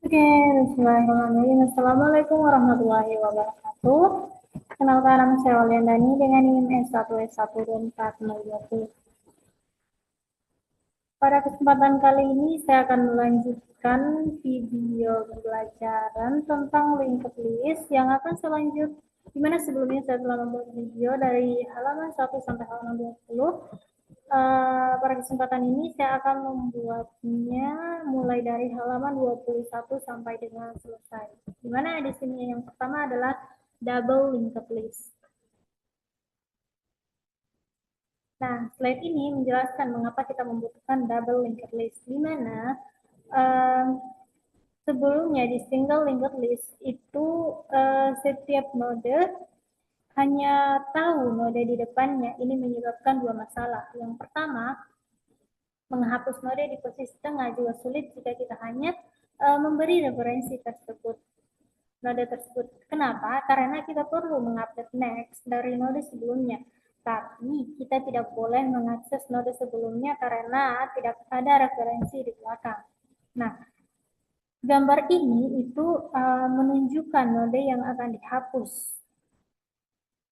Oke, bismillahirrahmanirrahim. Assalamualaikum warahmatullahi wabarakatuh. Kenalkan nama saya Waliandani dengan NIM S1S12420. Pada kesempatan kali ini saya akan melanjutkan video pembelajaran tentang linked list yang akan selanjut, dimana sebelumnya saya telah membuat video dari halaman 1 sampai halaman 20. Pada kesempatan ini saya akan membuatnya mulai dari halaman 21 sampai dengan selesai. Dimana di sini yang pertama adalah double linked list. Nah, slide ini menjelaskan mengapa kita membutuhkan double linked list, di mana sebelumnya di single linked list itu setiap node hanya tahu node di depannya. Ini menyebabkan dua masalah. Yang pertama, menghapus node di posisi tengah juga sulit jika kita hanya memberi referensi tersebut, node tersebut. Kenapa? Karena kita perlu mengupdate next dari node sebelumnya. Tapi kita tidak boleh mengakses node sebelumnya karena tidak ada referensi di belakang. Nah, gambar ini itu menunjukkan node yang akan dihapus.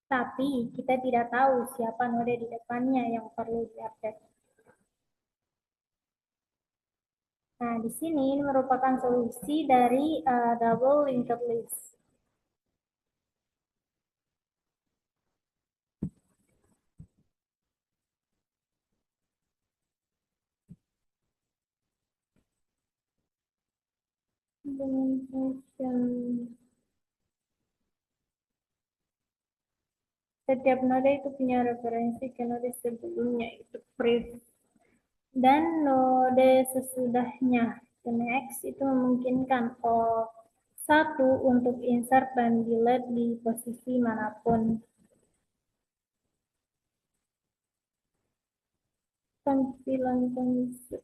Tapi kita tidak tahu siapa node di depannya yang perlu diupdate. Nah, di sini ini merupakan solusi dari double linked list. Setiap node itu punya referensi ke node sebelumnya, itu brief. Dan node sesudahnya, the next, itu memungkinkan satu untuk insert dan delete di posisi manapun. Tampilan konsep.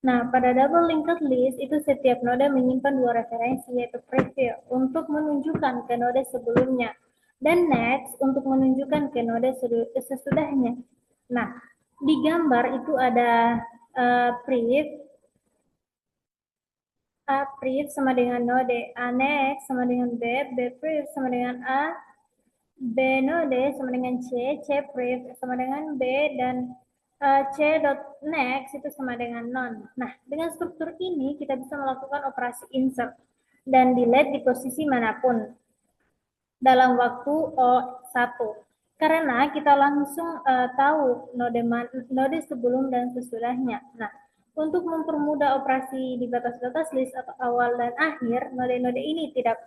Nah, pada double linked list itu setiap node menyimpan dua referensi, yaitu preview untuk menunjukkan ke node sebelumnya dan next untuk menunjukkan ke node sesudahnya. Nah, di gambar itu ada prev, A prev sama dengan node, A next sama dengan B prev sama dengan A, B node sama dengan C prev sama dengan B, dan C dot next itu sama dengan none. Nah, dengan struktur ini kita bisa melakukan operasi insert dan delete di posisi manapun dalam waktu O1. Karena kita langsung tahu node sebelum dan sesudahnya. Nah, untuk mempermudah operasi di batas-batas list atau awal dan akhir, node-node ini tidak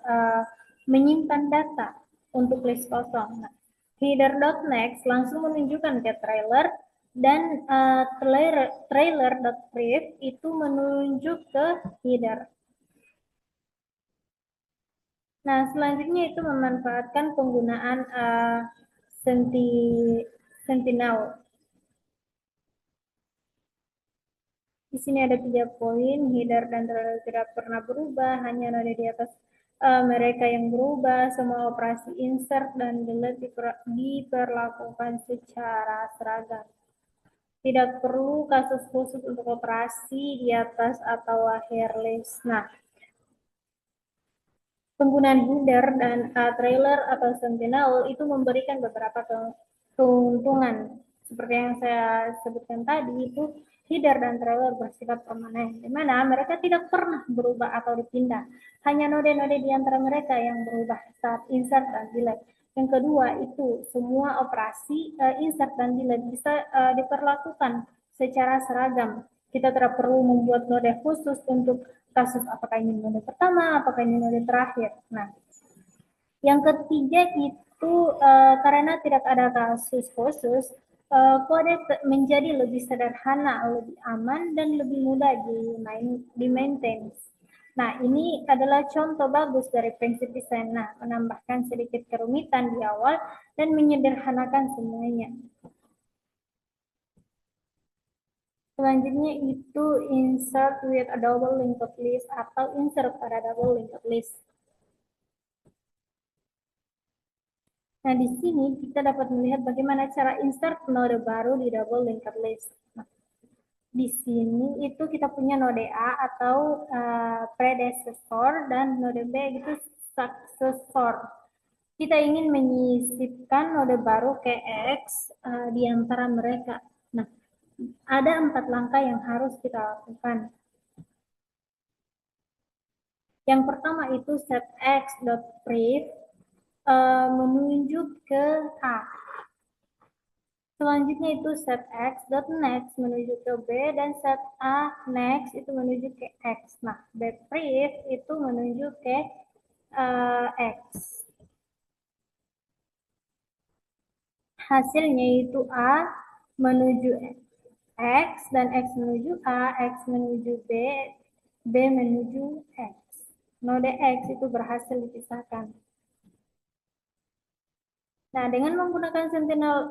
menyimpan data untuk list kosong. Nah, header.next langsung menunjukkan ke trailer, dan trailer.prev itu menunjuk ke header. Nah, selanjutnya itu memanfaatkan penggunaan Sentinel. Di sini ada 3 poin, header dan trailer tidak pernah berubah, hanya node di atas mereka yang berubah. Semua operasi insert dan delete diperlakukan secara seragam. Tidak perlu kasus khusus untuk operasi di atas atau akhir list. Nah, penggunaan header dan trailer atau sentinel itu memberikan beberapa keuntungan. Seperti yang saya sebutkan tadi, itu header dan trailer bersifat permanen, di mana mereka tidak pernah berubah atau dipindah. Hanya node-node di antara mereka yang berubah saat insert dan delete. Yang kedua, itu semua operasi insert dan delete bisa diperlakukan secara seragam. Kita tidak perlu membuat node khusus untuk kasus apakah ini node pertama, apakah ini node terakhir. Nah, yang ketiga itu karena tidak ada kasus khusus, kode menjadi lebih sederhana, lebih aman, dan lebih mudah di maintain. Nah, ini adalah contoh bagus dari prinsip desain. Nah, menambahkan sedikit kerumitan di awal dan menyederhanakan semuanya. Selanjutnya itu insert with a double linked list atau insert pada double linked list. Nah, di sini kita dapat melihat bagaimana cara insert node baru di double linked list. Nah, Di sini itu kita punya node A atau predecessor dan node B itu successor. Kita ingin menyisipkan node baru ke X di antara mereka. Nah, ada 4 langkah yang harus kita lakukan. Yang pertama itu set x.brief menunjuk ke A. Selanjutnya itu set x.next menuju ke B dan set A next itu menuju ke X. Nah, brief itu menuju ke X. Hasilnya itu A menuju X dan X menuju A, X menuju B, B menuju X. Node X itu berhasil dipisahkan. Nah, dengan menggunakan Sentinel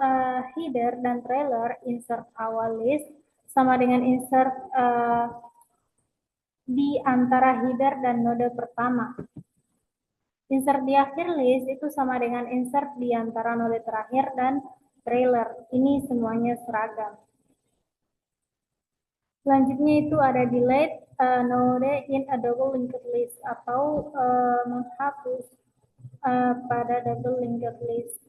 header dan trailer, insert awal list sama dengan insert di antara header dan node pertama. Insert di akhir list itu sama dengan insert di antara node terakhir dan trailer. Ini semuanya seragam. Selanjutnya itu ada delete node in a double linked list atau menghapus pada double linked list.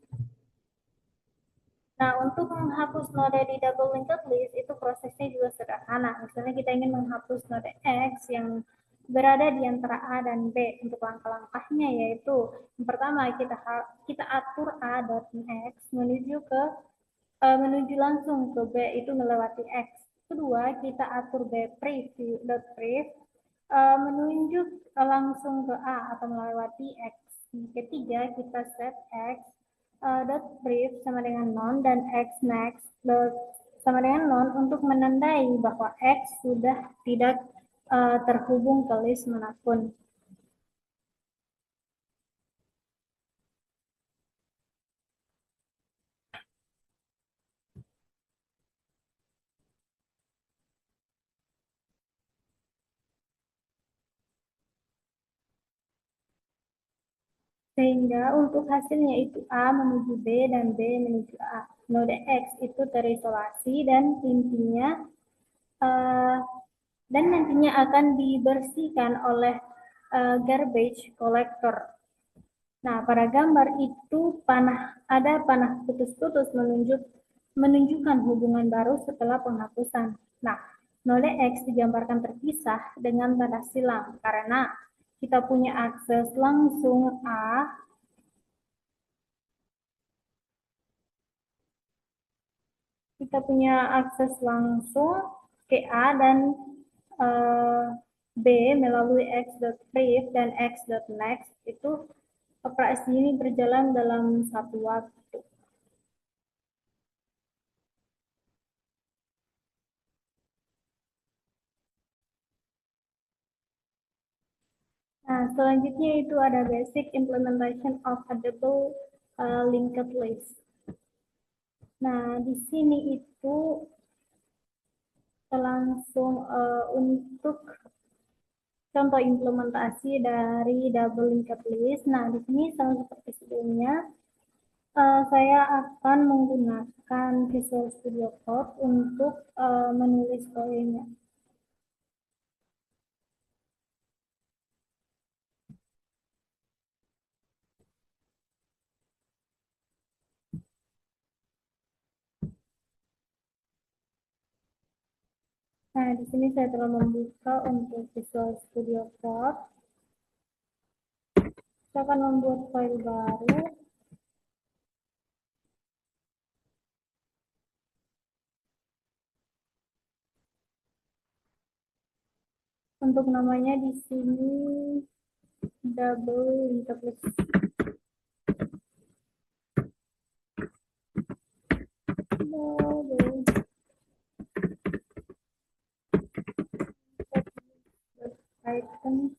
Nah, untuk menghapus node di double linked list itu prosesnya juga sederhana. Misalnya kita ingin menghapus node X yang berada di antara A dan B. Untuk langkah-langkahnya yaitu yang pertama kita atur A.x menuju langsung ke B itu melewati X. Kedua, kita atur B preview.brief menunjuk langsung ke A atau melewati X. Ketiga, kita set X dot brief sama dengan non dan X next sama dengan non untuk menandai bahwa X sudah tidak terhubung ke list manapun. Sehingga untuk hasilnya itu A menuju B dan B menuju A. Node X itu terisolasi dan intinya uh, dan nantinya akan dibersihkan oleh garbage collector. Nah, pada gambar itu ada panah putus-putus menunjukkan hubungan baru setelah penghapusan. Nah, node X digambarkan terpisah dengan tanda silang karena kita punya akses langsung A, kita punya akses langsung ke A dan B melalui x.brief dan x.next itu operasi ini berjalan dalam satu waktu. Nah, selanjutnya itu ada basic implementation of a double linked list. Nah, di sini itu langsung untuk contoh implementasi dari double linked list. Nah, di sini sama seperti sebelumnya, saya akan menggunakan Visual Studio Code untuk menulis kodenya. Nah, di sini saya telah membuka untuk Visual Studio Code. Saya akan membuat file baru. Untuk namanya di sini double linked list. Double item.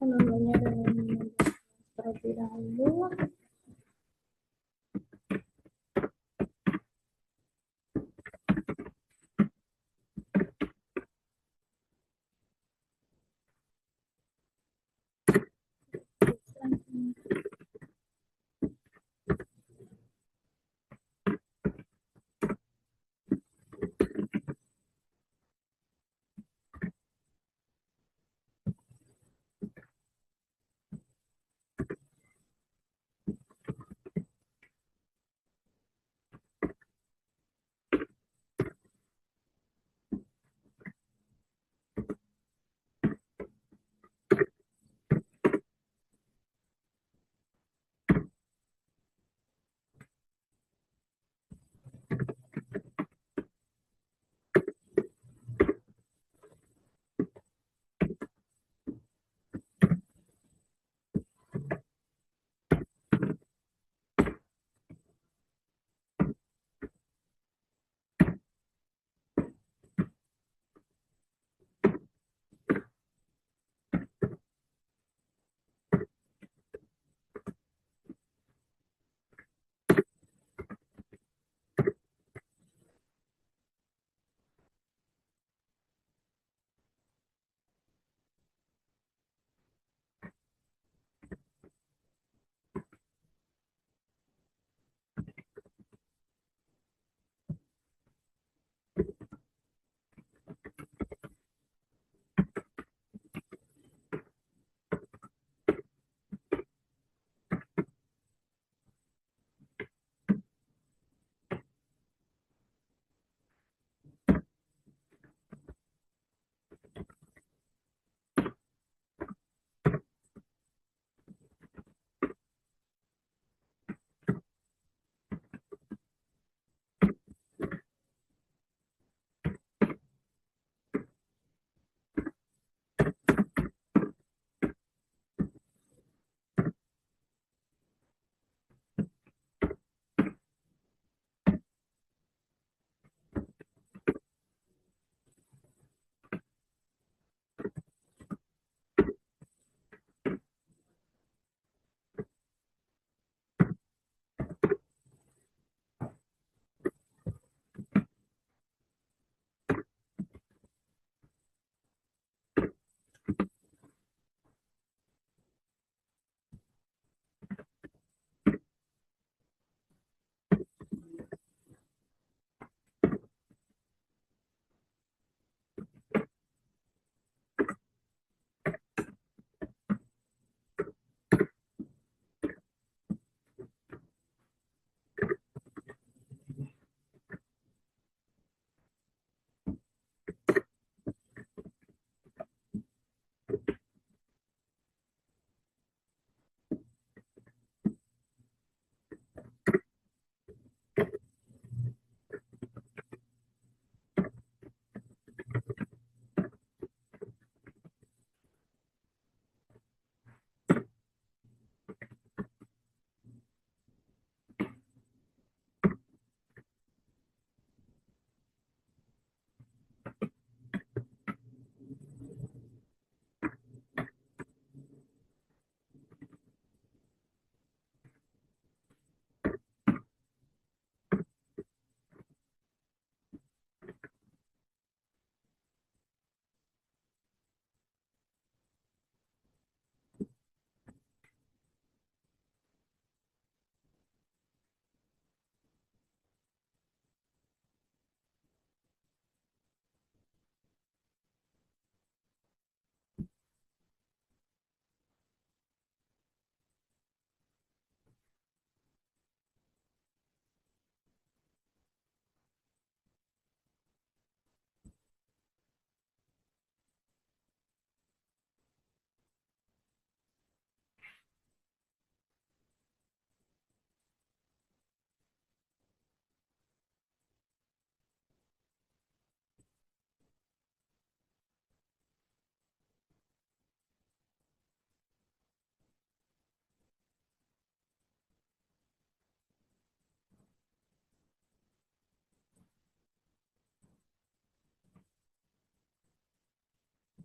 namanya dengan terlebih dahulu.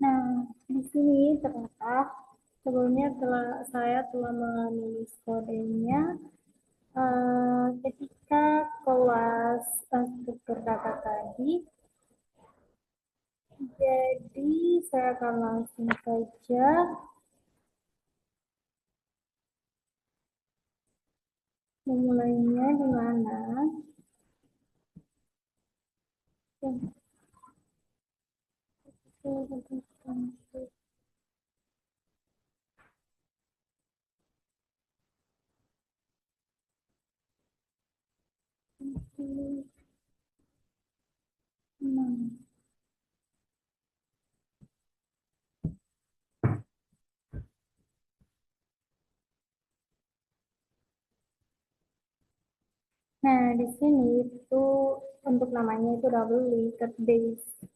Nah, di sini ternyata sebelumnya saya telah menulis kodenya ketika kelas struktur data tadi. Jadi saya akan langsung saja memulainya di mana. Nah, di sini itu untuk namanya itu double linked base.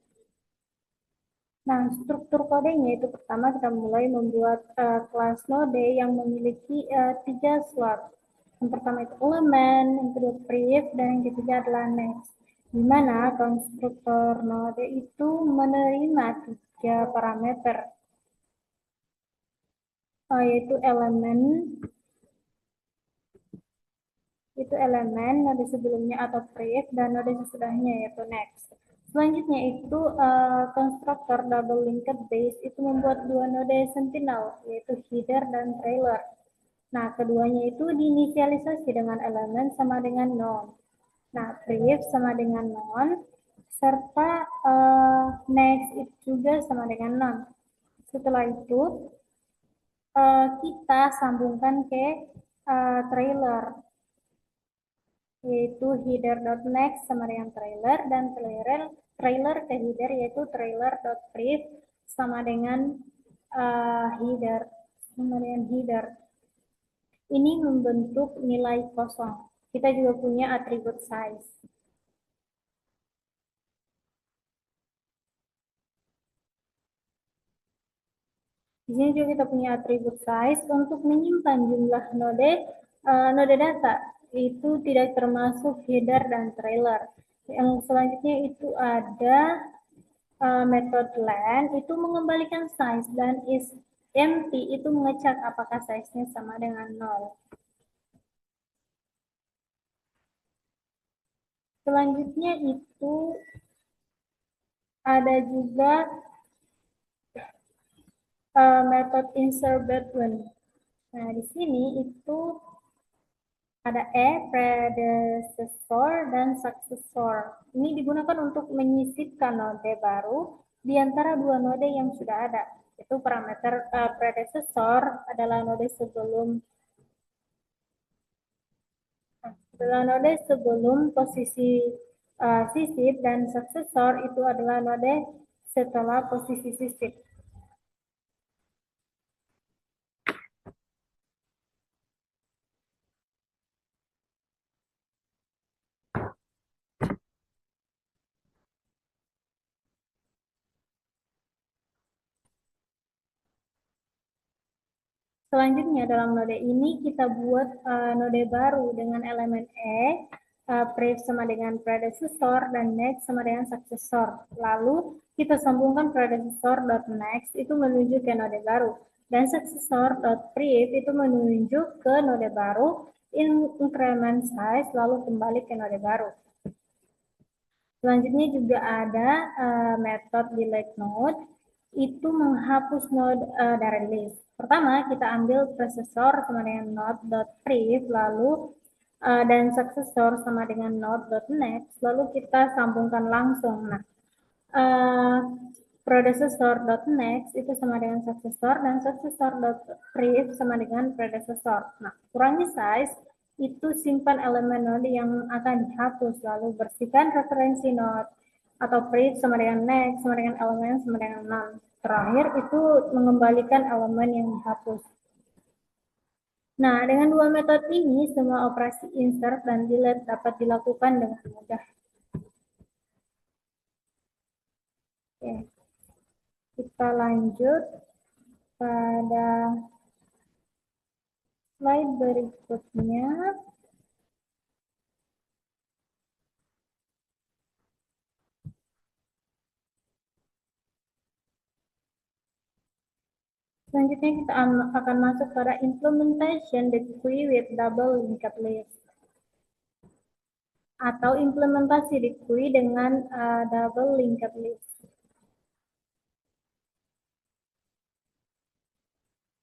Nah, struktur kodenya itu pertama kita mulai membuat kelas node yang memiliki 3 slot. Yang pertama itu elemen, yang kedua priv, dan yang ketiga adalah next. Di mana konstruktor node itu menerima 3 parameter, yaitu node sebelumnya atau priv, dan node sesudahnya yaitu next. Selanjutnya itu konstruktor double linked base itu membuat 2 node sentinel, yaitu header dan trailer. Nah, keduanya itu diinisialisasi dengan elemen sama dengan none. Nah, priv sama dengan none, serta next itu juga sama dengan none. Setelah itu, kita sambungkan ke trailer, yaitu header.next sama dengan trailer, dan trailer ke header yaitu trailer.priv sama dengan header. Ini membentuk nilai kosong. Kita juga punya atribut size. Di sini juga kita punya atribut size untuk menyimpan jumlah node data. Itu tidak termasuk header dan trailer. Yang selanjutnya itu ada metode len itu mengembalikan size, dan is empty itu mengecek apakah size-nya sama dengan 0. Selanjutnya itu ada juga metode insert button. Nah, di sini itu ada predecessor dan successor. Ini digunakan untuk menyisipkan node baru di antara 2 node yang sudah ada. Itu parameter predecessor adalah node sebelum posisi sisip, dan successor itu adalah node setelah posisi sisip. Selanjutnya dalam node ini kita buat node baru dengan elemen priv sama dengan predecessor, dan next sama dengan successor. Lalu kita sambungkan predecessor.next itu menuju ke node baru, dan successor.priv itu menuju ke node baru, increment size, lalu kembali ke node baru. Selanjutnya juga ada metode delete node, itu menghapus node dari list. Pertama, kita ambil predecessor sama dengan node.priv, lalu dan successor sama dengan node.next, lalu kita sambungkan langsung. Nah, predecessor.next itu sama dengan successor, dan successor.priv sama dengan predecessor. Nah, kurangi size, itu simpan elemen node yang akan dihapus, lalu bersihkan referensi node atau priv sama dengan next sama dengan elemen sama dengan none. Terakhir itu mengembalikan elemen yang dihapus. Nah, dengan 2 metode ini semua operasi insert dan delete dapat dilakukan dengan mudah. Oke. Kita lanjut pada slide berikutnya. Selanjutnya kita akan masuk pada implementation the queue with double linked list atau implementasi di queue dengan double linked list.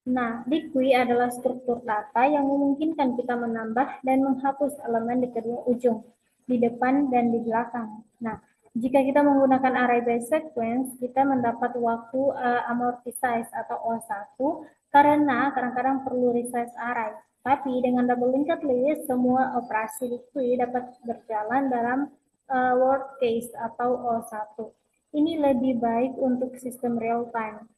Nah, di queue adalah struktur data yang memungkinkan kita menambah dan menghapus elemen di kedua ujung, di depan dan di belakang. Nah, jika kita menggunakan array based sequence, kita mendapat waktu amortisize atau O1 karena kadang-kadang perlu resize array. Tapi dengan double linked list, semua operasi di queue dapat berjalan dalam worst case atau O1. Ini lebih baik untuk sistem real time.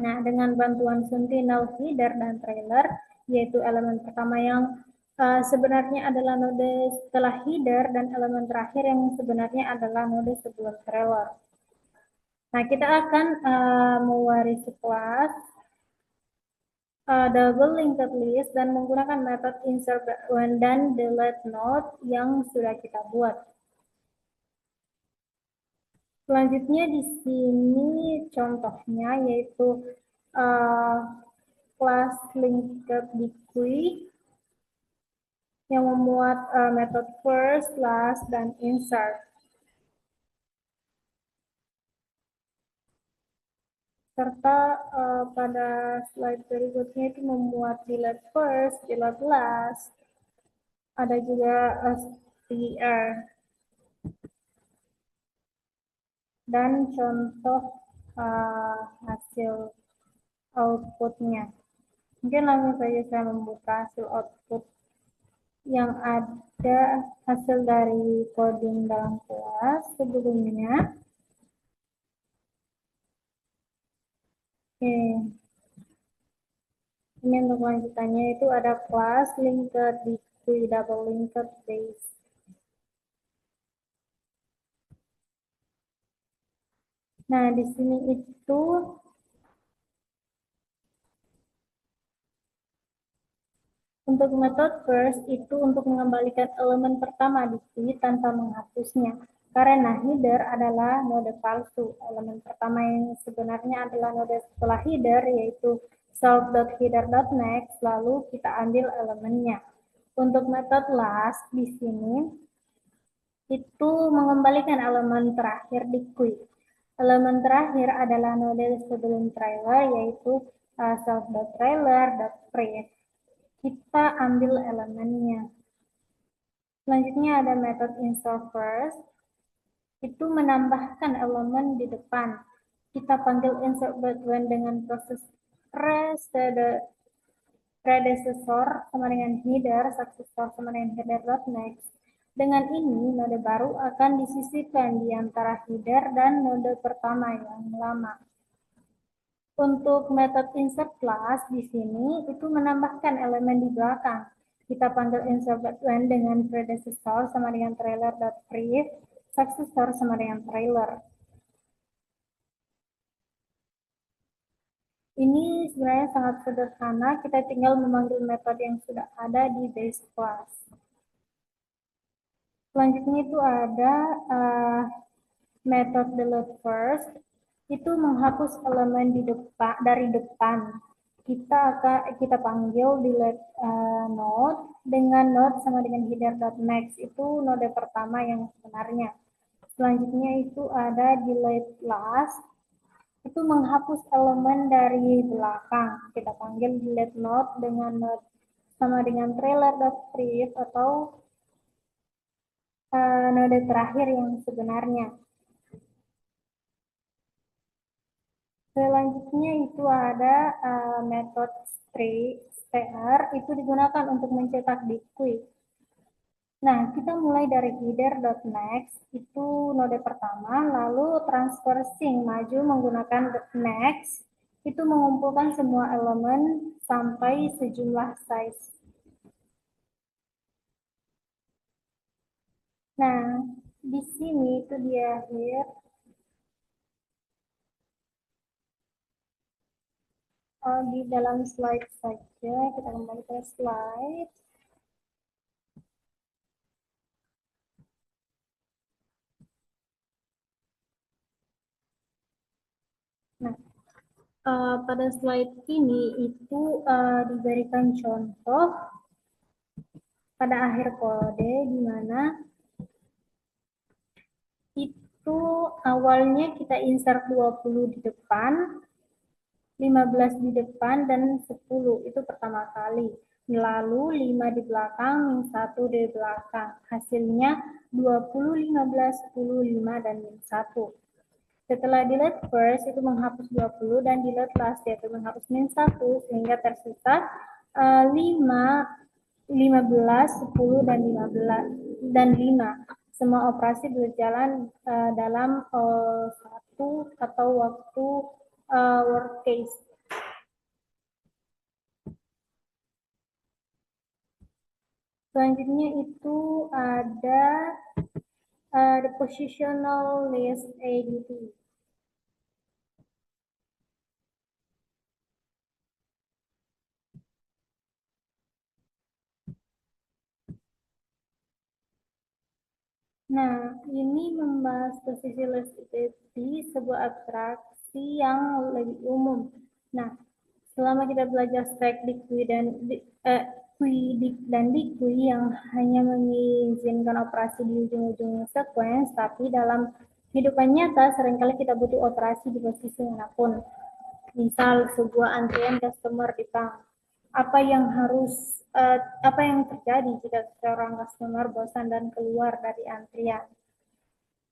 Nah, dengan bantuan sentinel header dan trailer, yaitu elemen pertama yang sebenarnya adalah node setelah header dan elemen terakhir yang sebenarnya adalah node sebelum trailer. Nah, kita akan mewarisi kelas double linked list dan menggunakan metode insert when dan delete node yang sudah kita buat. Selanjutnya di sini contohnya yaitu kelas linked queue yang memuat metode first, last, dan insert. Serta pada slide berikutnya itu memuat delete first, delete last, ada juga str, dan contoh hasil outputnya. Mungkin langsung saja saya membuka hasil output yang ada hasil dari coding dalam kelas sebelumnya. Oke. Ini untuk lanjutannya itu ada kelas linked di queue double linked base. Nah, di sini itu untuk metode first itu untuk mengembalikan elemen pertama di queue tanpa menghapusnya. Karena header adalah node palsu. Elemen pertama yang sebenarnya adalah node setelah header yaitu self.header.next, lalu kita ambil elemennya. Untuk metode last di sini itu mengembalikan elemen terakhir di queue. Elemen terakhir adalah node sebelum trailer yaitu self.trailer.pref. Kita ambil elemennya. Selanjutnya ada metode insert first. Itu menambahkan elemen di depan. Kita panggil insert when dengan proses predecessor sama dengan header, successor sama dengan header.next. Dengan ini, node baru akan disisipkan di antara header dan node pertama yang lama. Untuk metode insert class di sini itu menambahkan elemen di belakang. Kita panggil insert when dengan predecessor sama dengan trailer.pref, successor sama dengan trailer. Ini sebenarnya sangat sederhana, kita tinggal memanggil metode yang sudah ada di base class. Selanjutnya itu ada metode delete first, itu menghapus elemen di depan dari depan. Kita panggil delete node dengan node sama dengan header.next, itu node pertama yang sebenarnya. Selanjutnya itu ada delete last, itu menghapus elemen dari belakang. Kita panggil delete node dengan node sama dengan trailer.pref atau node terakhir yang sebenarnya. Selanjutnya itu ada metode str, itu digunakan untuk mencetak di queue. Nah, kita mulai dari header.next, itu node pertama, lalu transfer sync maju menggunakan next, itu mengumpulkan semua elemen sampai sejumlah size. Nah, di sini itu di akhir di dalam slide saja, kita kembali ke slide. Nah, pada slide ini itu diberikan contoh pada akhir kode di mana itu awalnya kita insert 20 di depan, 15 di depan, dan 10 itu pertama kali. Lalu 5 di belakang, min 1 di belakang. Hasilnya 20, 15, 10, 5, dan min 1. Setelah delete first itu menghapus 20 dan delete last yaitu menghapus min 1 sehingga tersisa 5, 15, 10, dan 15 dan 5. Semua operasi berjalan dalam satu atau waktu worst case. Selanjutnya itu ada the positional list ADT. Nah, ini membahas posisi list ADT, sebuah abstraksi yang lebih umum. Nah, selama kita belajar stack dikwi dan quidik dan dikwi yang hanya mengizinkan operasi di ujung-ujung sequence, tapi dalam kehidupan nyata seringkali kita butuh operasi di posisi manapun. Misal sebuah antrian customer di bank. Apa yang terjadi jika seorang customer bosan dan keluar dari antrian?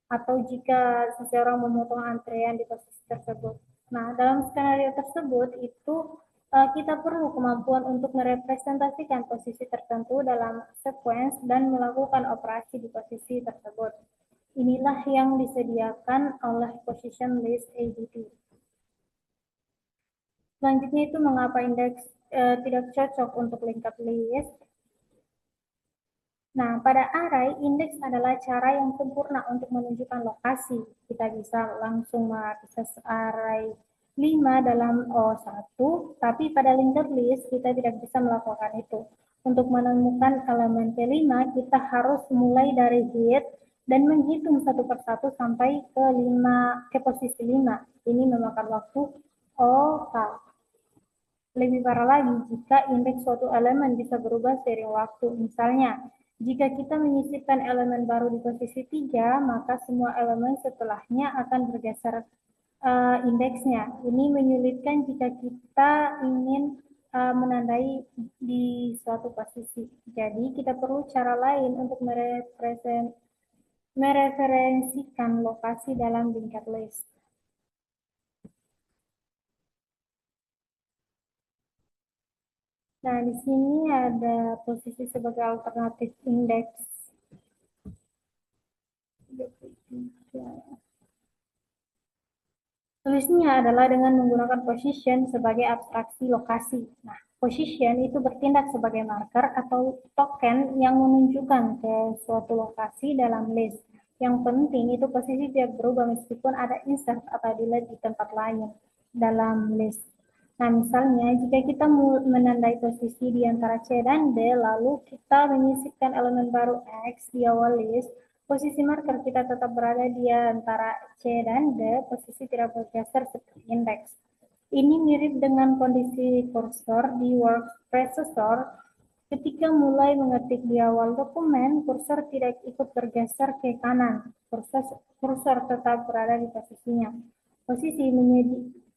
Atau jika seseorang memotong antrean di posisi tersebut. Nah, dalam skenario tersebut itu kita perlu kemampuan untuk merepresentasikan posisi tertentu dalam sequence dan melakukan operasi di posisi tersebut. Inilah yang disediakan oleh Position List ADT. Selanjutnya itu mengapa indeks tidak cocok untuk linked list. Nah, pada array, indeks adalah cara yang sempurna untuk menunjukkan lokasi. Kita bisa langsung mengakses array 5 dalam O1, tapi pada linked list kita tidak bisa melakukan itu. Untuk menemukan elemen P5, kita harus mulai dari head dan menghitung satu persatu sampai ke posisi 5. Ini memakan waktu O. Lebih parah lagi jika indeks suatu elemen bisa berubah seiring waktu. Misalnya, jika kita menyisipkan elemen baru di posisi 3, maka semua elemen setelahnya akan bergeser indeksnya. Ini menyulitkan jika kita ingin menandai di suatu posisi. Jadi, kita perlu cara lain untuk mereferensikan lokasi dalam linked list. Nah, di sini ada posisi sebagai alternatif indeks. Solusinya adalah dengan menggunakan position sebagai abstraksi lokasi. Nah, position itu bertindak sebagai marker atau token yang menunjukkan ke suatu lokasi dalam list. Yang penting itu posisi tidak berubah meskipun ada insert atau delete di tempat lain dalam list. Nah, misalnya jika kita menandai posisi di antara C dan D, lalu kita menyisipkan elemen baru X di awal list, posisi marker kita tetap berada di antara C dan D, posisi tidak bergeser seperti indeks. Ini mirip dengan kondisi kursor di word processor. Ketika mulai mengetik di awal dokumen, kursor tidak ikut bergeser ke kanan. Kursor tetap berada di posisinya.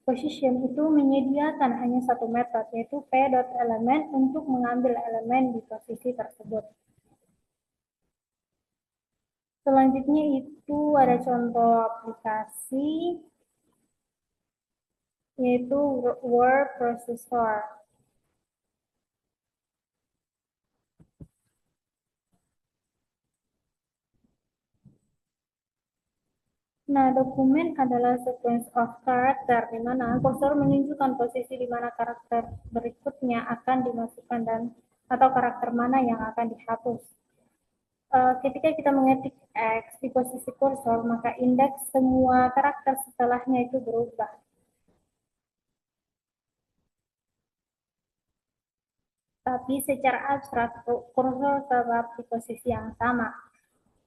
Position itu menyediakan hanya satu metode, yaitu p.element untuk mengambil elemen di posisi tersebut. Selanjutnya itu ada contoh aplikasi, yaitu word processor. Nah, dokumen adalah sequence of character, di mana kursor menunjukkan posisi di mana karakter berikutnya akan dimasukkan dan atau karakter mana yang akan dihapus. Ketika kita mengetik X di posisi kursor, maka indeks semua karakter setelahnya itu berubah. Tapi secara abstrak, kursor tetap di posisi yang sama,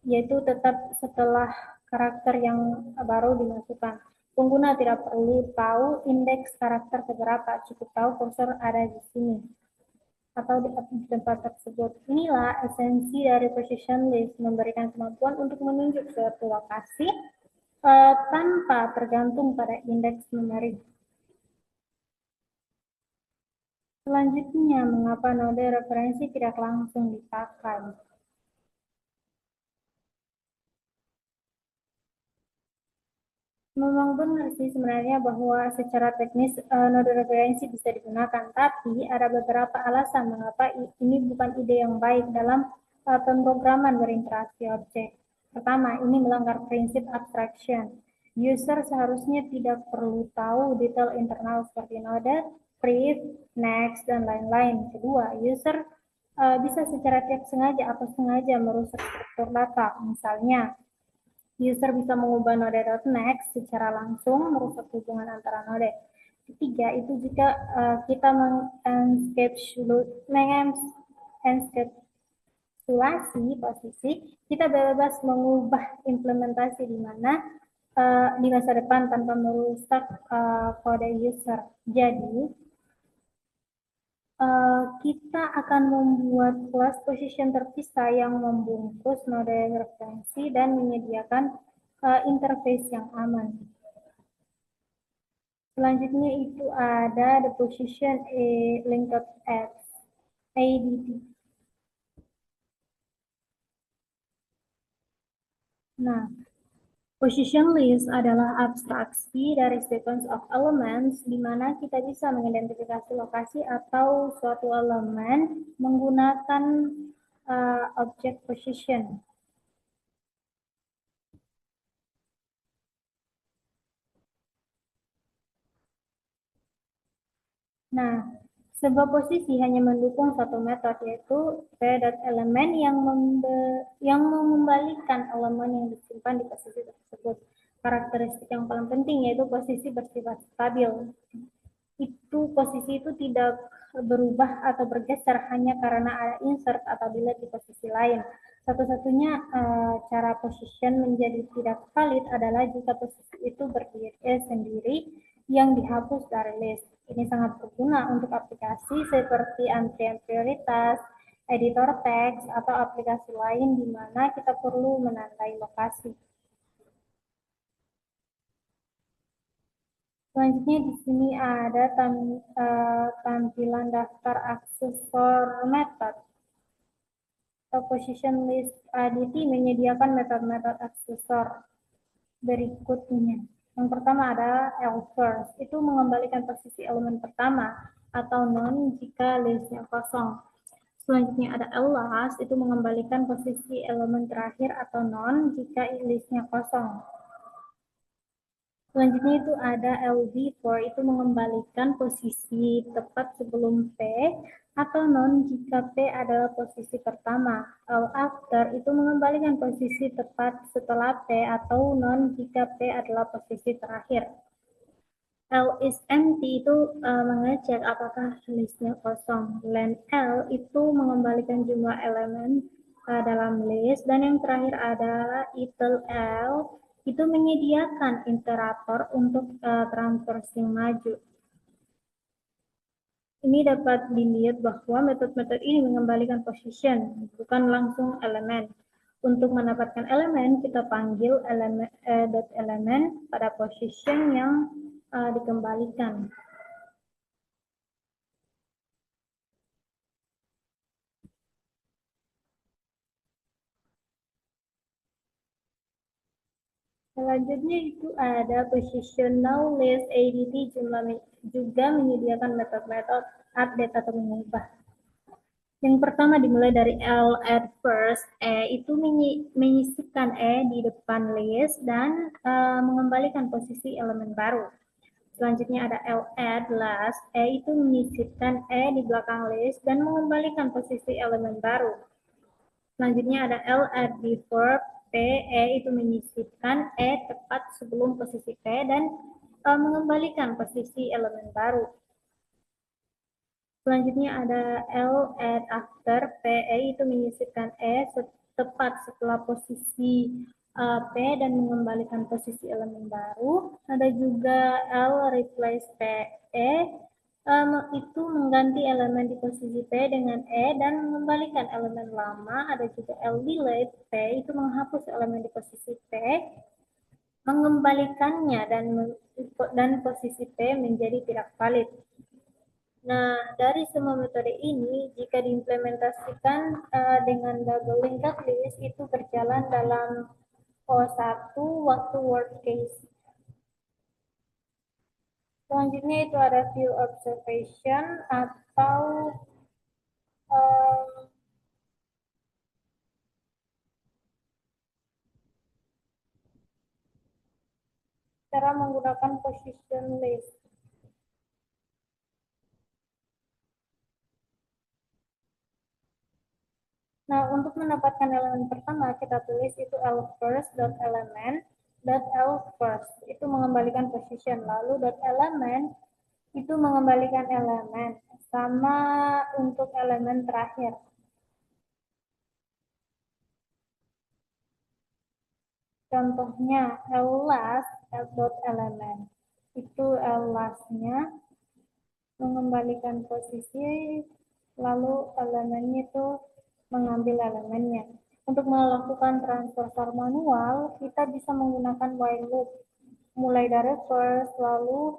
yaitu tetap setelah karakter yang baru dimasukkan. Pengguna tidak perlu tahu indeks karakter keberapa, cukup tahu kursor ada di sini atau di tempat tersebut. Inilah esensi dari position list, memberikan kemampuan untuk menunjuk suatu lokasi tanpa tergantung pada indeks numerik. Selanjutnya, mengapa node referensi tidak langsung dipakai? Memang benar sih sebenarnya bahwa secara teknis node referensi bisa digunakan, tapi ada beberapa alasan mengapa ini bukan ide yang baik dalam pemrograman berinteraksi objek. Pertama, ini melanggar prinsip abstraction. User seharusnya tidak perlu tahu detail internal seperti node, priv, next, dan lain-lain. Kedua, user bisa secara tidak sengaja atau sengaja merusak struktur data. Misalnya, user bisa mengubah node.next secara langsung, merusak hubungan antara node. Ketiga, itu jika kita mengenkapsulasi posisi, kita bebas mengubah implementasi di mana di masa depan tanpa merusak kode user. Jadi, kita akan membuat kelas position terpisah yang membungkus node referensi dan menyediakan interface yang aman. Selanjutnya itu ada the position a linked x ADT. Nah, position list adalah abstraksi dari sequence of elements di mana kita bisa mengidentifikasi lokasi atau suatu elemen menggunakan objek position. Nah, sebuah posisi hanya mendukung satu metode, yaitu p.element yang mengembalikan elemen yang disimpan di posisi tersebut. Karakteristik yang paling penting yaitu posisi bersifat stabil. Posisi itu tidak berubah atau bergeser hanya karena ada insert atau delete di posisi lain. Satu-satunya cara position menjadi tidak valid adalah jika posisi itu berdiri sendiri yang dihapus dari list. Ini sangat berguna untuk aplikasi seperti antrian prioritas, editor teks, atau aplikasi lain di mana kita perlu menandai lokasi. Selanjutnya di sini ada tampilan daftar aksesor method. Position list ADT menyediakan metode-metode aksesor berikutnya. Yang pertama ada L-first, itu mengembalikan posisi elemen pertama atau non jika listnya kosong. Selanjutnya ada L-last, itu mengembalikan posisi elemen terakhir atau non jika listnya kosong. Selanjutnya itu ada LB4, itu mengembalikan posisi tepat sebelum P atau non jika P adalah posisi pertama. L-after itu mengembalikan posisi tepat setelah P atau non jika P adalah posisi terakhir. L is empty itu mengecek apakah listnya kosong. Len L itu mengembalikan jumlah elemen dalam list. Dan yang terakhir adalah itel L itu menyediakan iterator untuk traversing maju. Ini dapat dilihat bahwa metode-metode ini mengembalikan position, bukan langsung elemen. Untuk mendapatkan elemen, kita panggil elemen pada position yang dikembalikan. Selanjutnya itu ada positional list ADT juga menyediakan metode-metode update atau mengubah. Yang pertama dimulai dari L at first, itu menyisipkan di depan list dan mengembalikan posisi elemen baru. Selanjutnya ada L add last, itu menyisipkan di belakang list dan mengembalikan posisi elemen baru. Selanjutnya ada L add before P, itu menyisipkan tepat sebelum posisi P dan mengembalikan posisi elemen baru. Selanjutnya ada L add after P, itu menyisipkan tepat setelah posisi P dan mengembalikan posisi elemen baru. Ada juga L replace P, E itu mengganti elemen di posisi P dengan E dan mengembalikan elemen lama. Ada juga L delete P itu menghapus elemen di posisi P, mengembalikannya dan posisi P menjadi tidak valid. Nah, dari semua metode ini, jika diimplementasikan dengan double linked list, itu berjalan dalam O1 waktu worst case. Selanjutnya itu ada field observation atau um, cara menggunakan position list. Nah, untuk mendapatkan elemen pertama, kita tulis itu L first dot element dot L first itu mengembalikan position, lalu dot element itu mengembalikan elemen, sama untuk elemen terakhir. Contohnya last dot element itu lastnya mengembalikan posisi, lalu elemennya itu mengambil elemennya. Untuk melakukan transfer manual, kita bisa menggunakan while loop, mulai dari first, lalu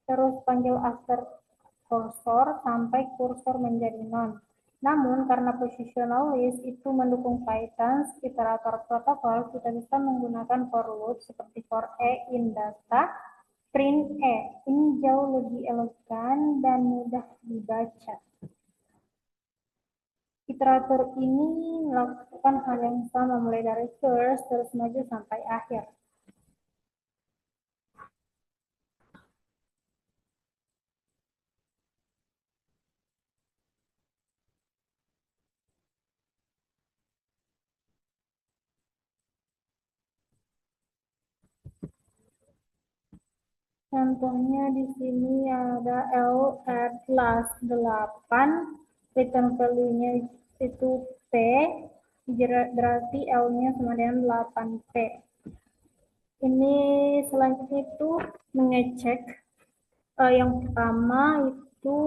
terus panggil after kursor sampai kursor menjadi none. Namun, karena positional list itu mendukung Python iterator protokol, kita bisa menggunakan for loop seperti for E in data, print E. Ini jauh lebih elegan dan mudah dibaca. Iterator ini melakukan hal yang sama mulai dari first terus maju sampai akhir. Contohnya di sini ada L at last 8, return value-nya itu P, berarti L-nya sama dengan 8P. Ini selanjutnya itu mengecek yang pertama itu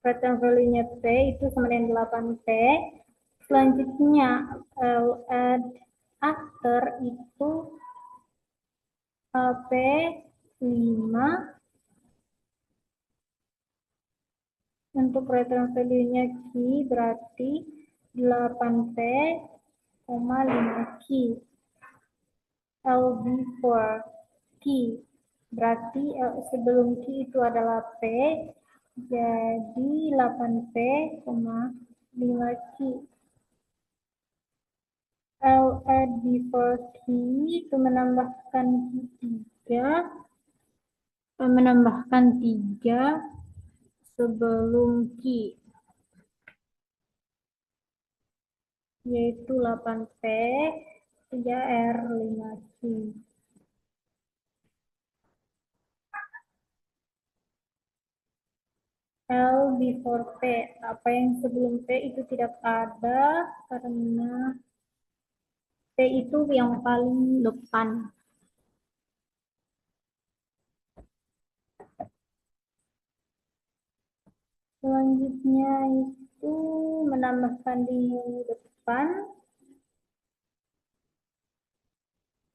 return value-nya P itu sama dengan 8P. Selanjutnya add after itu P5 untuk return value-nya key berarti 8P, 5 key. L before key berarti sebelum key itu adalah P, jadi 8P, 5 key. L add before key itu menambahkan 3 sebelum key, yaitu 8P, 3R, 5 key. L before P, apa yang sebelum P itu tidak ada karena P itu yang paling depan. Selanjutnya itu menambahkan di depan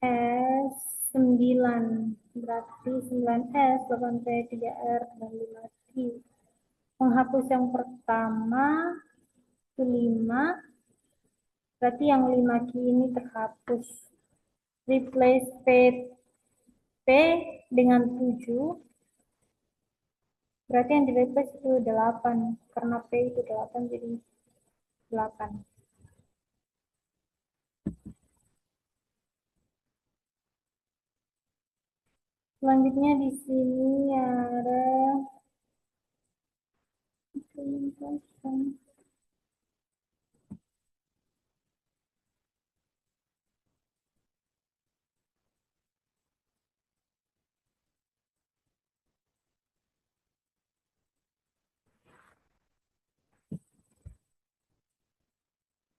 S9, berarti 9S, 8P, 3R, dan 5Q. Menghapus yang pertama itu 5, berarti yang 5Q ini terhapus. Replace P dengan 7, berarti yang di replace itu 8, karena P itu 8 jadi 8. Selanjutnya di sini ada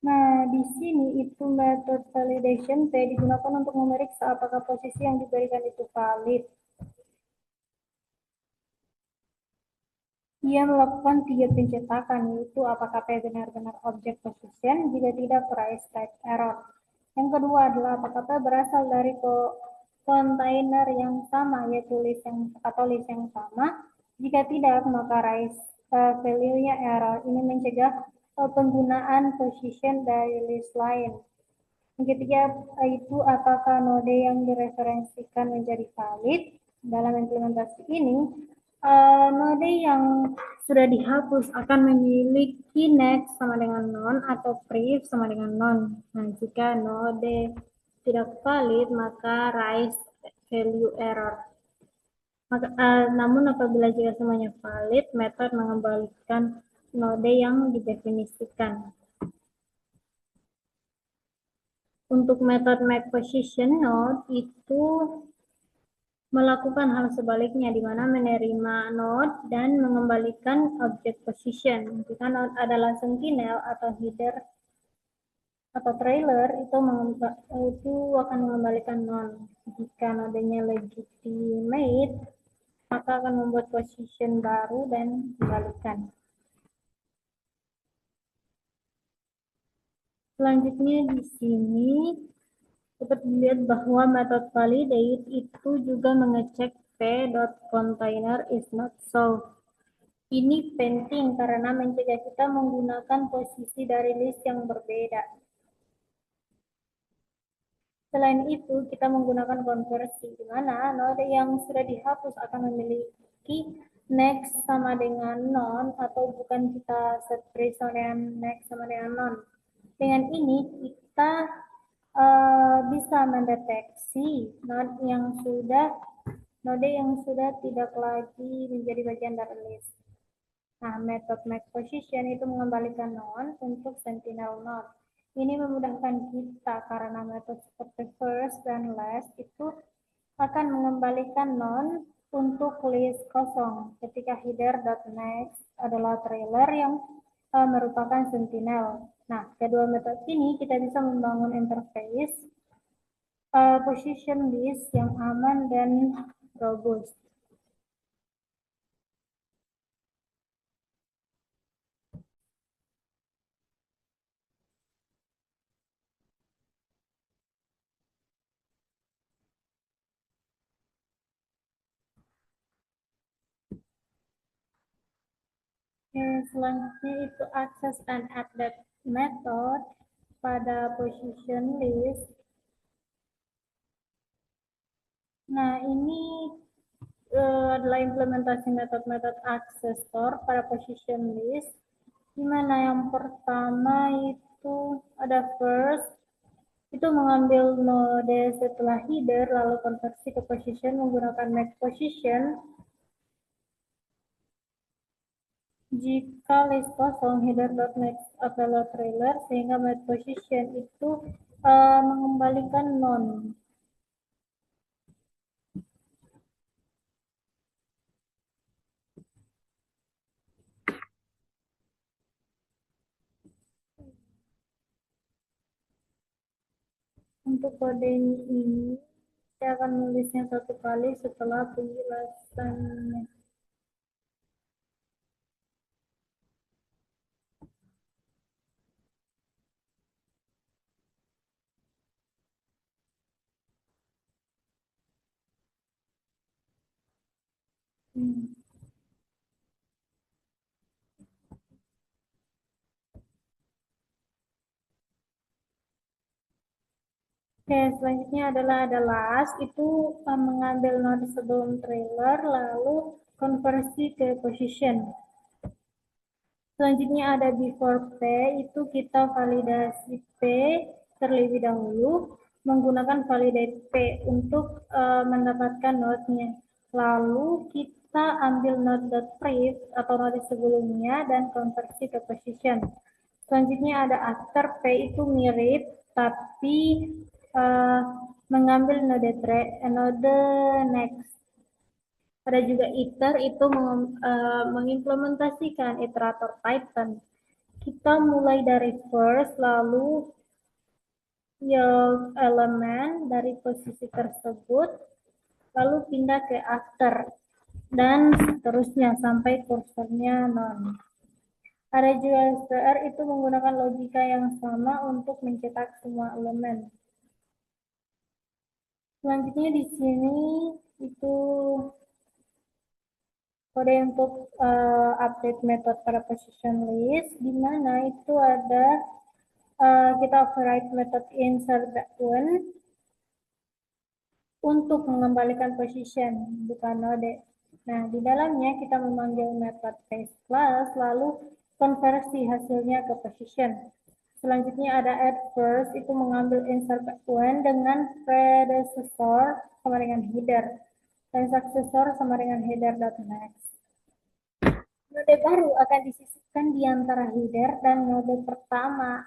nah, di di sini itu method validation P digunakan untuk memeriksa apakah posisi yang diberikan itu valid. Ia melakukan 3 pencetakan, yaitu apakah P benar-benar objek position, jika tidak price type error. Yang kedua adalah apakah P berasal dari kontainer yang sama, yaitu list yang sama. Jika tidak, maka raise value-nya error. Ini mencegah penggunaan position dari list lain. Yang ketiga itu apakah node yang direferensikan menjadi valid. Dalam implementasi ini, node yang sudah dihapus akan memiliki next sama dengan none atau prev sama dengan none. Nah, jika node tidak valid, maka raise value error. Namun apabila jika semuanya valid, method mengembalikan node yang didefinisikan. Untuk metode make position node itu melakukan hal sebaliknya, di mana menerima node dan mengembalikan objek position. Jika node adalah sentinel atau header atau trailer, itu akan mengembalikan none. Jika nodenya legitimate, maka akan membuat position baru dan kembalikan. Selanjutnya di sini dapat dilihat bahwa metode validate itu juga mengecek p.container is not solved. Ini penting karena mencegah kita menggunakan posisi dari list yang berbeda. Selain itu, kita menggunakan konversi, di mana node yang sudah dihapus akan memiliki next sama dengan none, atau bukan kita set trace sama dengan next sama dengan none. Dengan ini, kita bisa mendeteksi node yang sudah tidak lagi menjadi bagian dari list. Nah, metode make position itu mengembalikan none untuk sentinel node. Ini memudahkan kita karena metode seperti first dan last itu akan mengembalikan none untuk list kosong ketika header.next adalah trailer yang merupakan sentinel. Nah, kedua metode ini kita bisa membangun interface position list yang aman dan robust. Selanjutnya itu access and update method pada position list. Nah, ini adalah implementasi metode-metode access store pada position list, di mana yang pertama itu ada first, itu mengambil node setelah header lalu konversi ke position menggunakan make position. Jika list kosong header.next adalah trailer, sehingga make position itu mengembalikan none. Untuk kode ini, saya akan menulisnya satu kali setelah penjelasannya. Oke, selanjutnya adalah ada last, itu mengambil node sebelum trailer lalu konversi ke position. Selanjutnya ada before P, itu kita validasi P terlebih dahulu menggunakan validate P untuk mendapatkan node-nya. Lalu kita ambil node.prev atau node sebelumnya dan konversi ke position. Selanjutnya ada after P, itu mirip tapi mengambil node next. Ada juga iter, itu mengimplementasikan iterator Python. Kita mulai dari first lalu yield elemen dari posisi tersebut, lalu pindah ke after, dan seterusnya sampai kursornya non. Ada juga STR itu menggunakan logika yang sama untuk mencetak semua elemen. Selanjutnya di sini itu kode untuk update method pada position list, di mana itu ada kita override method insert button untuk mengembalikan position, bukan node. Nah, di dalamnya kita memanggil method base class, lalu konversi hasilnya ke position. Selanjutnya ada add first, itu mengambil insert button dengan predecessor sama dengan header, dan successor sama dengan header.next. Node baru akan disisipkan di antara header dan node pertama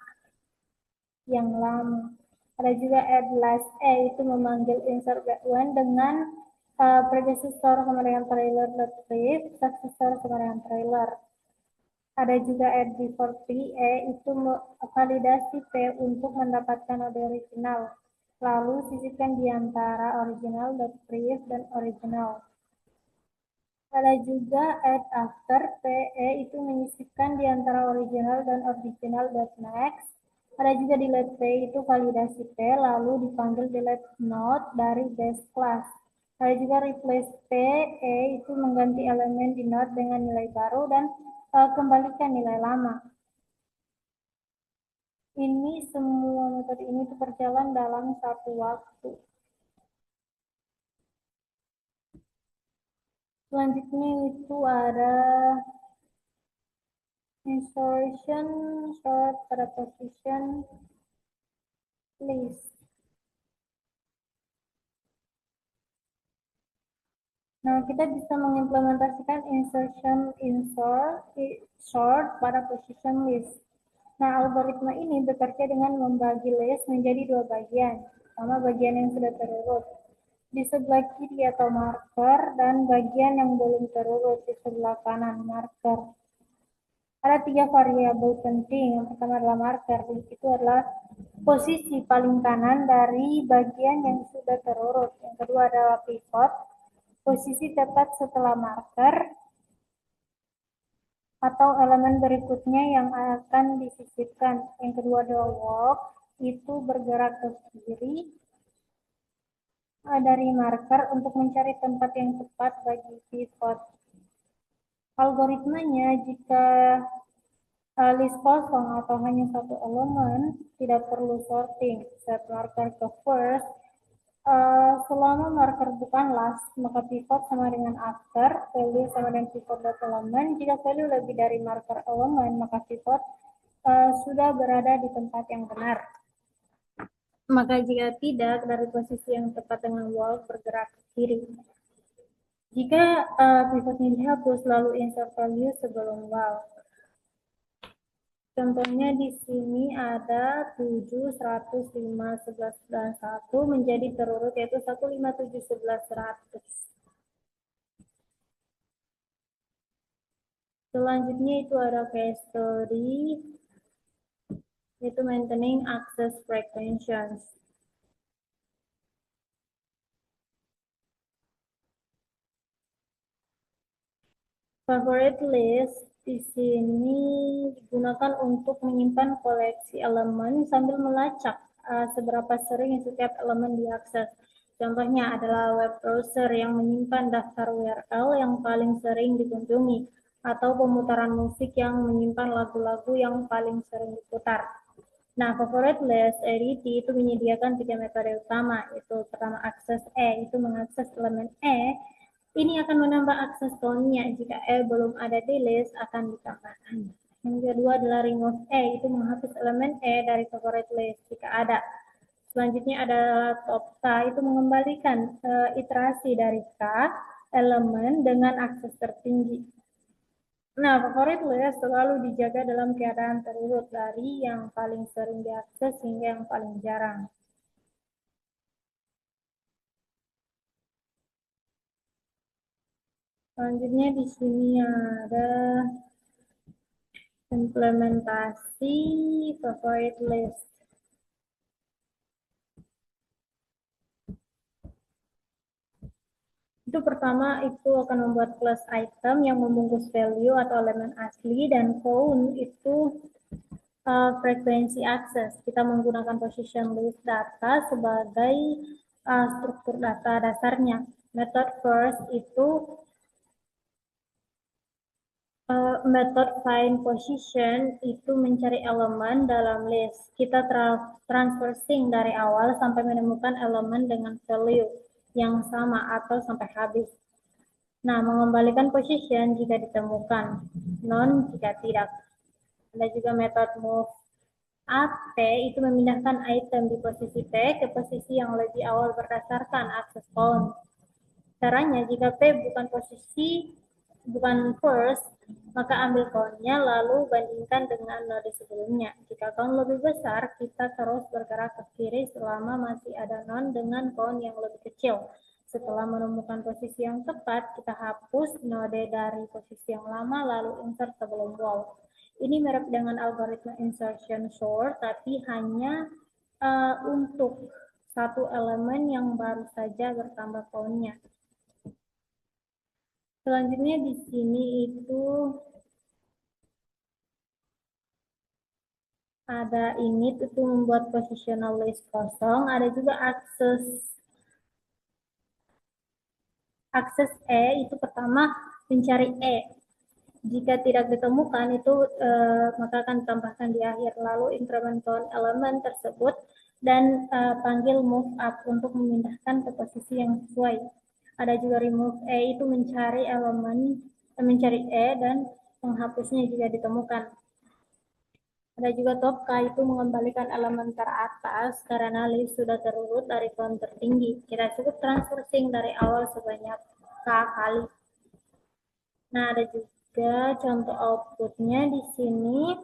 yang lama. Ada juga add last a, itu memanggil insert button dengan predecessor sama dengan trailer.prev, successor sama dengan trailer. Ada juga add before p, itu validasi p untuk mendapatkan node original. Lalu sisipkan di antara original.prev dan original. Ada juga add after PE, itu menyisipkan di antara original dan original.next. Ada juga delete P, itu validasi P, lalu dipanggil delete node dari base class. Ada juga replace PE, itu mengganti elemen di node dengan nilai baru dan kembalikan nilai lama. Ini semua metode ini berjalan dalam satu waktu. Selanjutnya itu ada insertion sort pada position list. Nah, kita bisa mengimplementasikan insertion insert sort pada position list. Nah, algoritma ini bekerja dengan membagi list menjadi dua bagian. Pertama, bagian yang sudah terurut di sebelah kiri atau marker, dan bagian yang belum terurut di sebelah kanan marker. Ada tiga variabel penting. Yang pertama adalah marker, itu adalah posisi paling kanan dari bagian yang sudah terurut. Yang kedua adalah pivot, posisi tepat setelah marker atau elemen berikutnya yang akan disisipkan. Yang kedua adalah walk, itu bergerak ke kiri dari marker untuk mencari tempat yang tepat bagi pivot. Algoritmanya, jika list kosong atau hanya satu elemen, tidak perlu sorting. Set marker ke first. Selama marker bukan last, maka pivot sama dengan after, value sama dengan pivot dot element. Jika value lebih dari marker elemen, maka pivot sudah berada di tempat yang benar. Maka jika tidak, dari posisi yang tepat dengan wall bergerak ke kiri. Jika pivotnya dihapus, lalu insert value sebelum wall. Contohnya di sini ada 7, 100, 5, 11, dan 1 menjadi terurut, yaitu 1, 5, 7, 11, 100. Selanjutnya itu ada case study, yaitu maintaining access pretensions. Favorite list di sini digunakan untuk menyimpan koleksi elemen sambil melacak seberapa sering setiap elemen diakses. Contohnya adalah web browser yang menyimpan daftar URL yang paling sering dikunjungi, atau pemutaran musik yang menyimpan lagu-lagu yang paling sering diputar. Nah, favorite list edit itu menyediakan tiga metode utama, yaitu pertama akses itu mengakses elemen ini akan menambah akses tonya. Jika belum ada di list, akan ditambahkan. Yang kedua adalah remove itu menghapus elemen dari favorite list jika ada. Selanjutnya adalah top K, itu mengembalikan iterasi dari K elemen dengan akses tertinggi. Nah, favorite list selalu dijaga dalam keadaan terurut dari yang paling sering diakses hingga yang paling jarang. Selanjutnya di sini ada implementasi favorite list. Itu pertama itu akan membuat class item yang membungkus value atau elemen asli, dan count itu frekuensi akses. Kita menggunakan position list data sebagai struktur data dasarnya. Method first itu method find position itu mencari elemen dalam list. Kita transversing dari awal sampai menemukan elemen dengan value yang sama atau sampai habis. Nah, mengembalikan position jika ditemukan, non jika tidak. Ada juga metode move AP itu memindahkan item di posisi P ke posisi yang lebih awal berdasarkan akses count. Caranya, jika P bukan first, maka ambil count-nya lalu bandingkan dengan node sebelumnya. Jika count lebih besar, kita terus bergerak ke kiri selama masih ada non dengan count yang lebih kecil. Setelah menemukan posisi yang tepat, kita hapus node dari posisi yang lama lalu insert sebelum wall. Ini mirip dengan algoritma insertion sort, tapi hanya untuk satu elemen yang baru saja bertambah count-nya. Selanjutnya di sini itu ada init itu membuat positional list kosong, ada juga akses E itu pertama mencari E. Jika tidak ditemukan itu maka akan ditambahkan di akhir, lalu increment count elemen tersebut dan panggil move up untuk memindahkan ke posisi yang sesuai. Ada juga remove E itu mencari E dan menghapusnya jika ditemukan. Ada juga top K itu mengembalikan elemen teratas karena list sudah terurut dari count tertinggi. Kita cukup transversing dari awal sebanyak K kali. Nah, ada juga contoh outputnya di sini.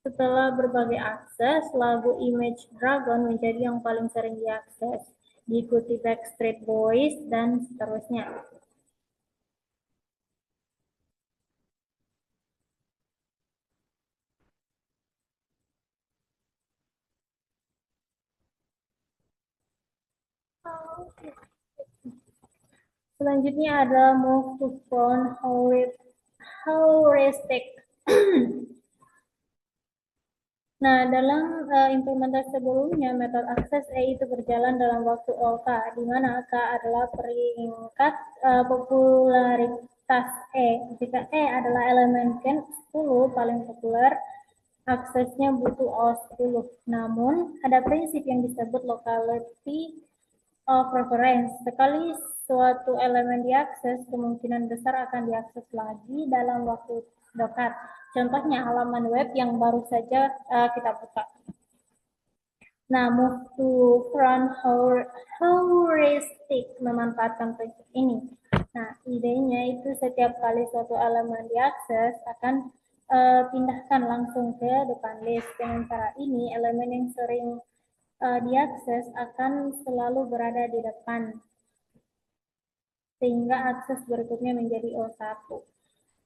Setelah berbagai akses, lagu Image Dragon menjadi yang paling sering diakses, diikuti Backstreet Boys, dan seterusnya. Selanjutnya ada move to phone heuristic. Nah, dalam implementasi sebelumnya, metode akses E itu berjalan dalam waktu OK, di mana K adalah peringkat popularitas E. Jika E adalah elemen ken 10 paling populer, aksesnya butuh O10. Namun, ada prinsip yang disebut locality of reference. Sekali suatu elemen diakses, kemungkinan besar akan diakses lagi dalam waktu dekat. Contohnya halaman web yang baru saja kita buka. Nah, move to front heuristic memanfaatkan prinsip ini. Nah, idenya itu setiap kali suatu elemen diakses akan pindahkan langsung ke depan list. Dengan cara ini, elemen yang sering diakses akan selalu berada di depan, sehingga akses berikutnya menjadi O1.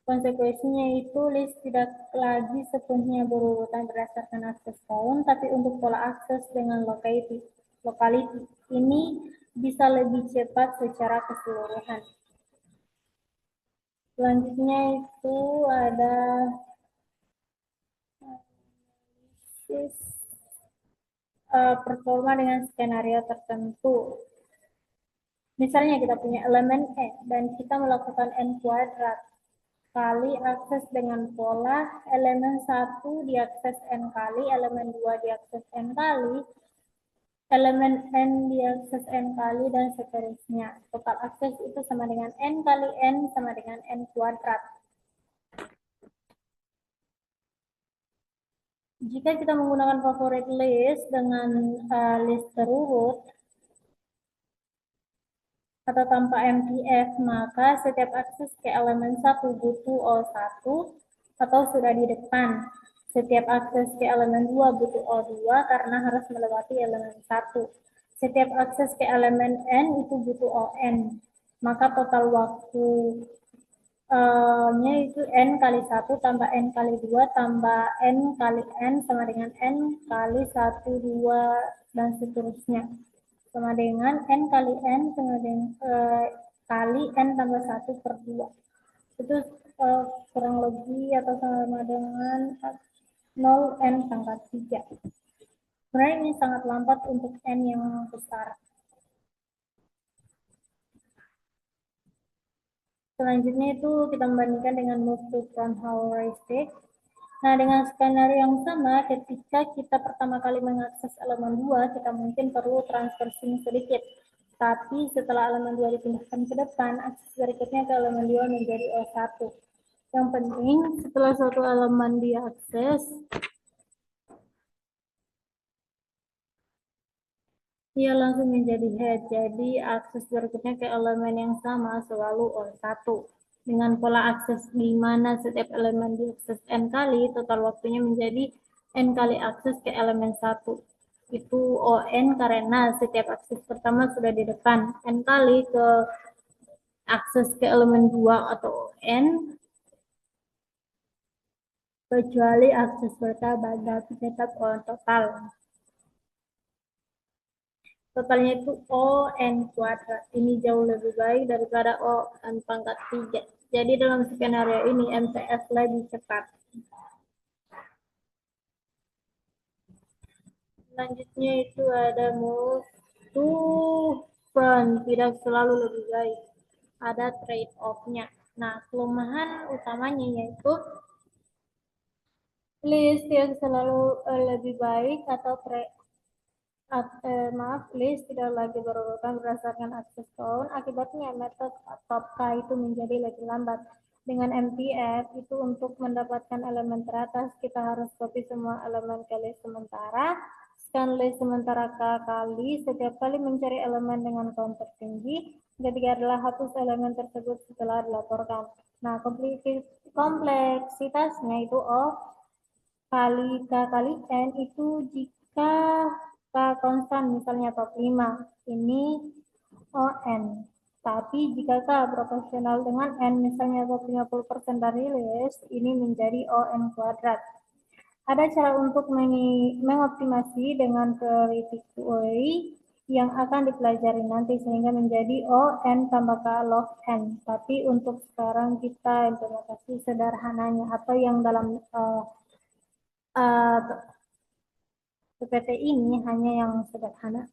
Konsekuensinya itu list tidak lagi sepenuhnya berurutan berdasarkan akses count, tapi untuk pola akses dengan locality. Ini bisa lebih cepat secara keseluruhan. Selanjutnya itu ada analisis performa dengan skenario tertentu. Misalnya kita punya elemen E dan kita melakukan N kuadrat kali akses dengan pola elemen 1 diakses N kali, elemen 2 diakses N kali, elemen N diakses N kali, dan seterusnya. Total akses itu sama dengan N kali N sama dengan N kuadrat. Jika kita menggunakan favorite list dengan list terurut atau tanpa MPF, maka setiap akses ke elemen 1 butuh O1 atau sudah di depan. Setiap akses ke elemen 2 butuh O2 karena harus melewati elemen 1. Setiap akses ke elemen N itu butuh ON. Maka total waktu nya itu N kali 1 tambah N kali 2 tambah N kali N sama dengan N kali 1, 2, dan seterusnya. sama dengan N kali N sama dengan kali N tambah 1/2. Itu kurang lebih atau sama dengan 0 N pangkat 3. Sebenarnya ini sangat lambat untuk N yang besar. Selanjutnya itu kita membandingkan dengan move to front heuristic. Nah, dengan skenario yang sama, ketika kita pertama kali mengakses elemen 2, kita mungkin perlu transversing sedikit. Tapi setelah elemen 2 dipindahkan ke depan, akses berikutnya ke elemen 2 menjadi O1. Yang penting, setelah suatu elemen diakses, ia langsung menjadi head. Jadi akses berikutnya ke elemen yang sama selalu O1. Dengan pola akses di mana setiap elemen diakses N kali, total waktunya menjadi N kali akses ke elemen 1. Itu ON karena setiap akses pertama sudah di depan. N kali ke akses ke elemen 2 atau N, kecuali akses pertama dapat tetap on total. Totalnya itu ON kuadrat. Ini jauh lebih baik daripada ON pangkat 3. Jadi dalam skenario ini MTF lebih cepat. Selanjutnya itu ada move to front. Tidak selalu lebih baik. Ada trade-off-nya. Nah, kelemahan utamanya yaitu list yang selalu lebih baik atau list tidak lagi berurutan berdasarkan akses count. Akibatnya metode top K itu menjadi lebih lambat. Dengan MTF itu untuk mendapatkan elemen teratas kita harus copy semua elemen ke list sementara. Scan list sementara K kali setiap kali mencari elemen dengan count tertinggi. Ketiga adalah hapus elemen tersebut setelah dilaporkan. Nah, kompleksitasnya itu O kali K kali N itu jika K konstan misalnya top 5 ini ON. Tapi jika K proporsional dengan N misalnya top 50% dari list ini menjadi ON kuadrat. Ada cara untuk mengoptimasi dengan kritik query yang akan dipelajari nanti sehingga menjadi ON tambah K log N. Tapi untuk sekarang kita implementasi sederhananya atau yang dalam PPT ini hanya yang sederhana.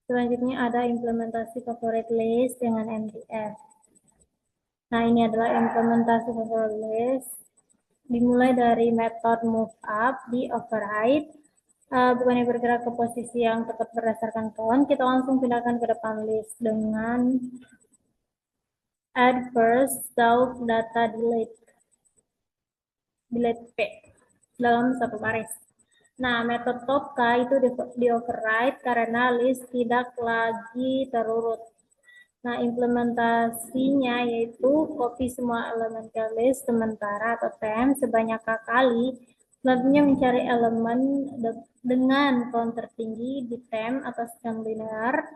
Selanjutnya ada implementasi favorite list dengan MTF. Nah, ini adalah implementasi favorite list. Dimulai dari method move up di override. Bukannya bergerak ke posisi yang tepat berdasarkan count, kita langsung pindahkan ke depan list dengan add first self data delete P dalam satu baris. Nah, metode top K itu di override karena list tidak lagi terurut. Nah, implementasinya yaitu copy semua elemen ke list sementara atau temp sebanyak K kali. Selanjutnya mencari elemen dengan count tertinggi di temp atau scan linear.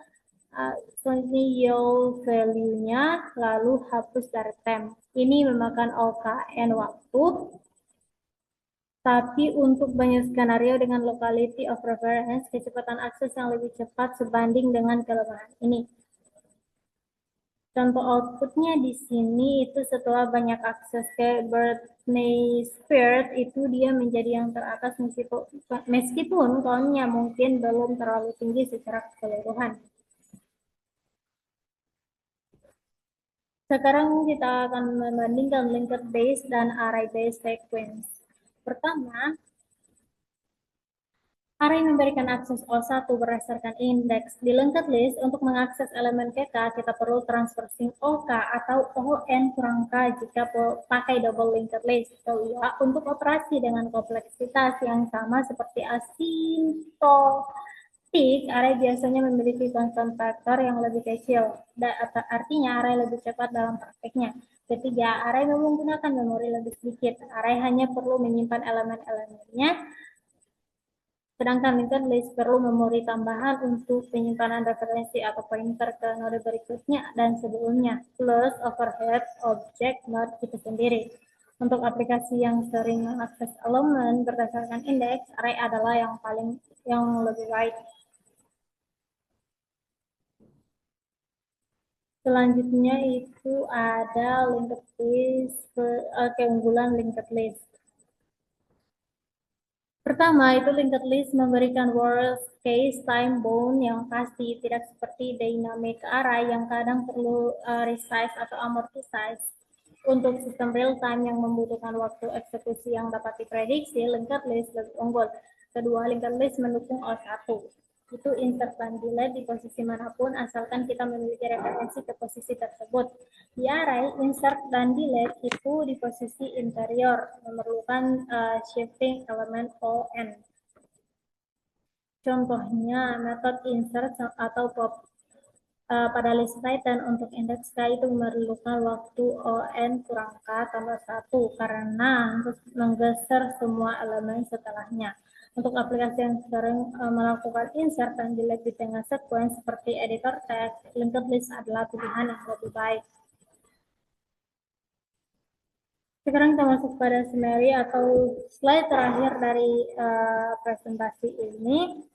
Selanjutnya yield value-nya lalu hapus dari temp. Ini memakan OKN waktu. Tapi untuk banyak skenario dengan locality of reference, kecepatan akses yang lebih cepat sebanding dengan kelemahan ini. Contoh outputnya di sini itu setelah banyak akses ke Britney Spears itu dia menjadi yang teratas meskipun count-nya mungkin belum terlalu tinggi secara keseluruhan. Sekarang kita akan membandingkan linked based dan array based sequence. Pertama, array memberikan akses O1 berdasarkan indeks. Di linked list, untuk mengakses elemen KK, kita perlu transversing OK atau ON kurang K jika pakai double linked list. Kedua, untuk operasi dengan kompleksitas yang sama seperti asintotik, array biasanya memiliki constant factor yang lebih kecil. Artinya array lebih cepat dalam prakteknya. Ketiga, array menggunakan memori lebih sedikit. Array hanya perlu menyimpan elemen-elemennya, sedangkan linked list perlu memori tambahan untuk penyimpanan referensi atau pointer ke node berikutnya dan sebelumnya, plus overhead object node itu sendiri. Untuk aplikasi yang sering mengakses elemen berdasarkan indeks, array adalah yang lebih baik. Selanjutnya itu ada linked list, keunggulan linked list. Pertama, itu linked list memberikan worst case time bound yang pasti, tidak seperti dynamic array yang kadang perlu resize atau amortisize. Untuk sistem real time yang membutuhkan waktu eksekusi yang dapat diprediksi, linked list lebih unggul. Kedua, linked list mendukung O1. Itu insert dan delete di posisi manapun asalkan kita memiliki referensi ke posisi tersebut. Di array, insert dan delete itu di posisi interior, memerlukan shifting element ON. Contohnya, metode insert atau pop pada list Python untuk indeks K itu memerlukan waktu ON kurang K tambah 1 karena harus menggeser semua elemen setelahnya. Untuk aplikasi yang sering melakukan insert dan delete di tengah sequence seperti editor text, linked list adalah pilihan yang lebih baik. Sekarang kita masuk pada summary atau slide terakhir dari presentasi ini.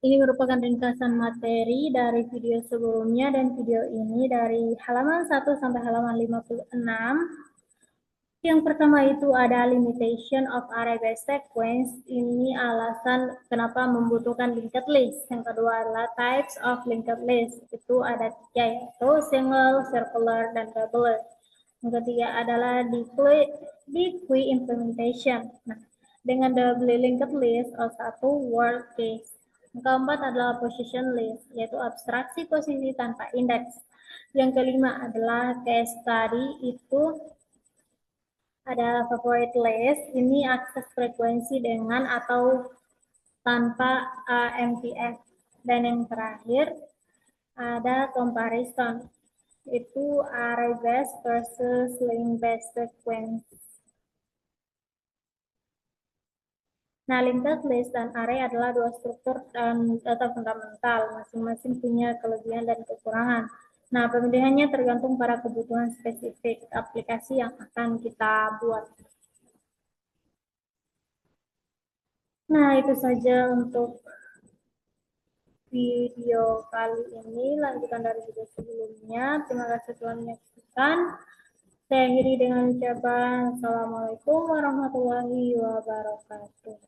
Ini merupakan ringkasan materi dari video sebelumnya dan video ini dari halaman 1 sampai halaman 56. Yang pertama itu ada limitation of array based sequence. Ini alasan kenapa membutuhkan linked list. Yang kedua adalah types of linked list. Itu ada 3 yaitu single, circular, dan tabular. Yang ketiga adalah dequeue implementation. Nah, dengan double linked list satu word case. Yang keempat adalah position list, yaitu abstraksi posisi tanpa indeks. Yang kelima adalah case study, itu ada favorite list, ini akses frekuensi dengan atau tanpa MPF. Dan yang terakhir ada comparison, itu array based versus link based sequence. Nah, linked list dan array adalah dua struktur dan data fundamental, masing-masing punya kelebihan dan kekurangan. Nah, pemilihannya tergantung pada kebutuhan spesifik aplikasi yang akan kita buat. Nah, itu saja untuk video kali ini, lanjutan dari video sebelumnya. Terima kasih telah menyaksikan. Saya akhiri dengan ucapan Assalamualaikum warahmatullahi wabarakatuh.